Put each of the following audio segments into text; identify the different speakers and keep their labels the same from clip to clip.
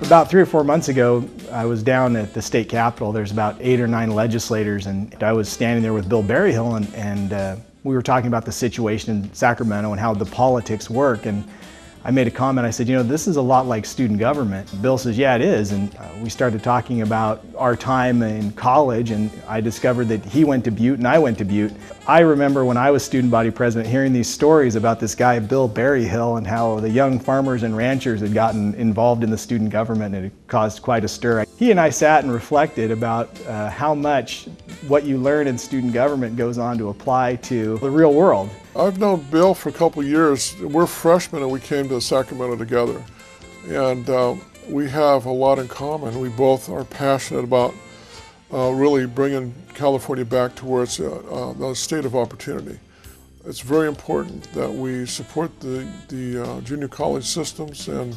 Speaker 1: About 3 or 4 months ago, I was down at the state capitol. There's about 8 or 9 legislators, and I was standing there with Bill Berryhill, and we were talking about the situation in Sacramento and how the politics work. And I made a comment. I said, you know, this is a lot like student government. Bill says, yeah, it is. And we started talking about our time in college, and I discovered that he went to Butte and I went to Butte. I remember when I was student body president hearing these stories about this guy, Bill Berryhill, and how the young farmers and ranchers had gotten involved in the student government, and it caused quite a stir. He and I sat and reflected about how much what you learn in student government goes on to apply to the real world.
Speaker 2: I've known Bill for a couple of years. We're freshmen and we came to Sacramento together. And we have a lot in common. We both are passionate about really bringing California back to where it's a state of opportunity. It's very important that we support the junior college systems, and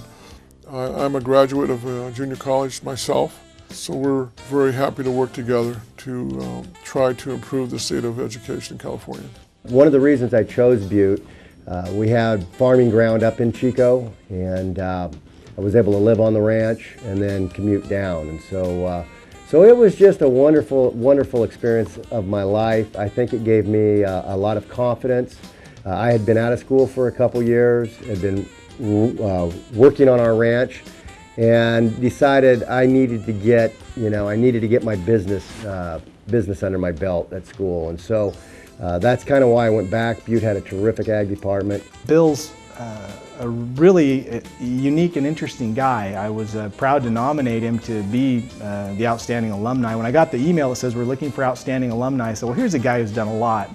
Speaker 2: I'm a graduate of junior college myself. So we're very happy to work together to try to improve the state of education in California.
Speaker 3: One of the reasons I chose Butte, we had farming ground up in Chico, and I was able to live on the ranch and then commute down. And so it was just a wonderful, wonderful experience of my life. I think it gave me a lot of confidence. I had been out of school for a couple years, had been working on our ranch, and decided I needed to get, my business under my belt at school. And so that's kind of why I went back. Butte had a terrific ag department.
Speaker 1: Bill's a really unique and interesting guy. I was proud to nominate him to be the outstanding alumni. When I got the email that says we're looking for outstanding alumni, I said, well, here's a guy who's done a lot.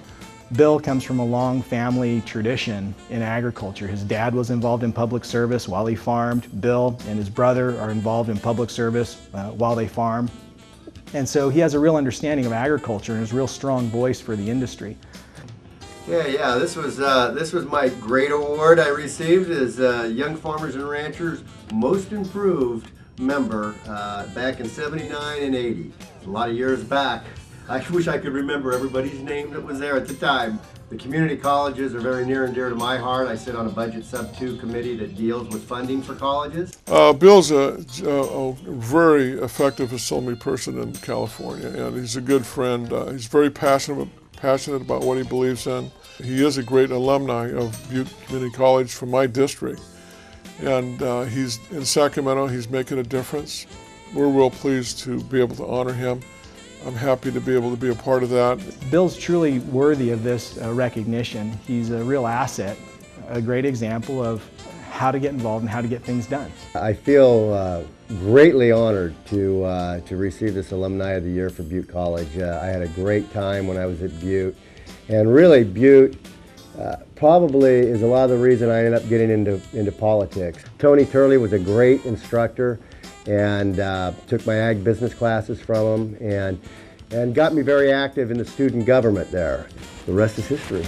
Speaker 1: Bill comes from a long family tradition in agriculture. His dad was involved in public service while he farmed. Bill and his brother are involved in public service while they farm. And so he has a real understanding of agriculture and is a real strong voice for the industry.
Speaker 4: Yeah, this was my great award I received as Young Farmers and Ranchers Most Improved member back in '79 and '80. A lot of years back. I wish I could remember everybody's name that was there at the time. The community colleges are very near and dear to my heart. I sit on a budget sub-2 committee that deals with funding for colleges.
Speaker 2: Bill's a very effective assembly person in California, and he's a good friend. He's very passionate about what he believes in. He is a great alumni of Butte Community College from my district, and he's in Sacramento. He's making a difference. We're real pleased to be able to honor him. I'm happy to be able to be a part of that.
Speaker 1: Bill's truly worthy of this recognition. He's a real asset, a great example of how to get involved and how to get things done.
Speaker 3: I feel greatly honored to receive this Alumni of the Year for Butte College. I had a great time when I was at Butte, and really Butte probably is a lot of the reason I ended up getting into politics. Tony Turley was a great instructor, and took my ag business classes from him, and got me very active in the student government there. The rest is history.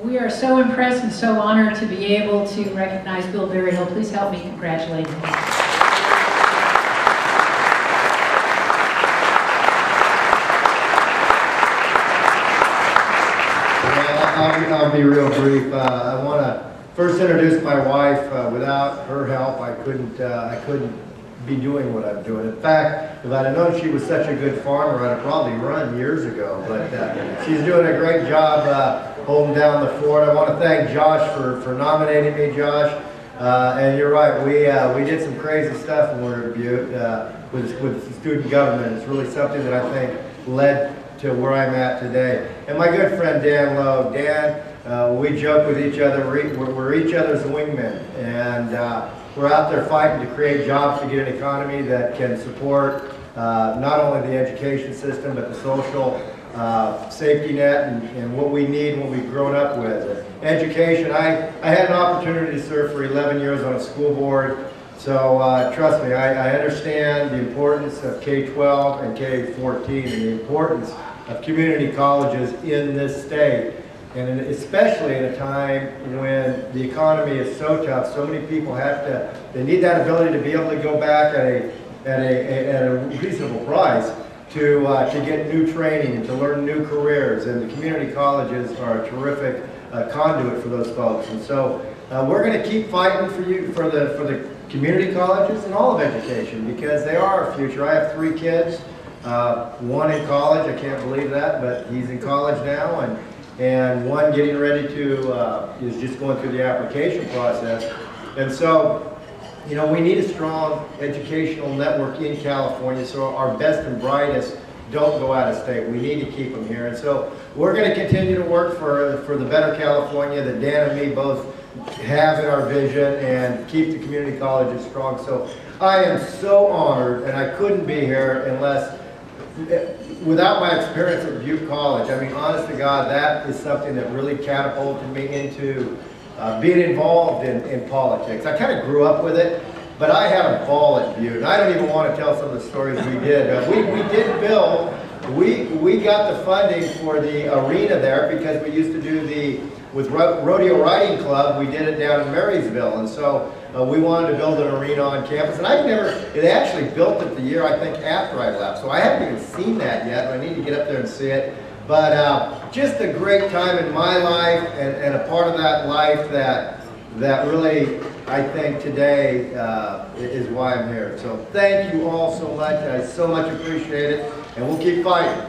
Speaker 5: We are so impressed and so honored to be able to recognize Bill Berryhill. Please help me congratulate him.
Speaker 4: I'll be real brief. I want to first introduce my wife. Without her help, I couldn't be doing what I'm doing. In fact, if I'd have known she was such a good farmer, I'd have probably run years ago. But she's doing a great job holding down the fort. I want to thank Josh for nominating me, Josh. And you're right, we did some crazy stuff when we were at Butte with student government. It's really something that I think led to where I'm at today. And my good friend Dan Lowe. Dan, we joke with each other, we're each other's wingmen, and we're out there fighting to create jobs to get an economy that can support not only the education system, but the social safety net and what we need and what we've grown up with. Education, I had an opportunity to serve for 11 years on a school board, so trust me, I understand the importance of K-12 and K-14 and the importance of community colleges in this state. And especially in a time when the economy is so tough, so many people they need that ability to be able to go back at a reasonable price to get new training and to learn new careers. And the community colleges are a terrific conduit for those folks. And so we're going to keep fighting for you, for the community colleges and all of education, because they are our future. I have 3 kids, one in college, I can't believe that, but he's in college now, and one getting ready to, is just going through the application process. And so, you know, we need a strong educational network in California so our best and brightest don't go out of state. We need to keep them here. And so we're going to continue to work for the better California that Dan and me both have in our vision and keep the community colleges strong. So I am so honored, and I couldn't be here unless, without my experience at Butte College. I mean, honest to God, that is something that really catapulted me into being involved in politics. I kind of grew up with it, but I had a ball at Butte. And I don't even want to tell some of the stories we did. We did build, we got the funding for the arena there because we used to do with Rodeo Riding Club, we did it down in Marysville. And so we wanted to build an arena on campus. And they actually built it the year, I think, after I left. So I haven't even seen that yet. I need to get up there and see it. But just a great time in my life and a part of that life that really, I think today is why I'm here. So thank you all so much. I so much appreciate it. And we'll keep fighting.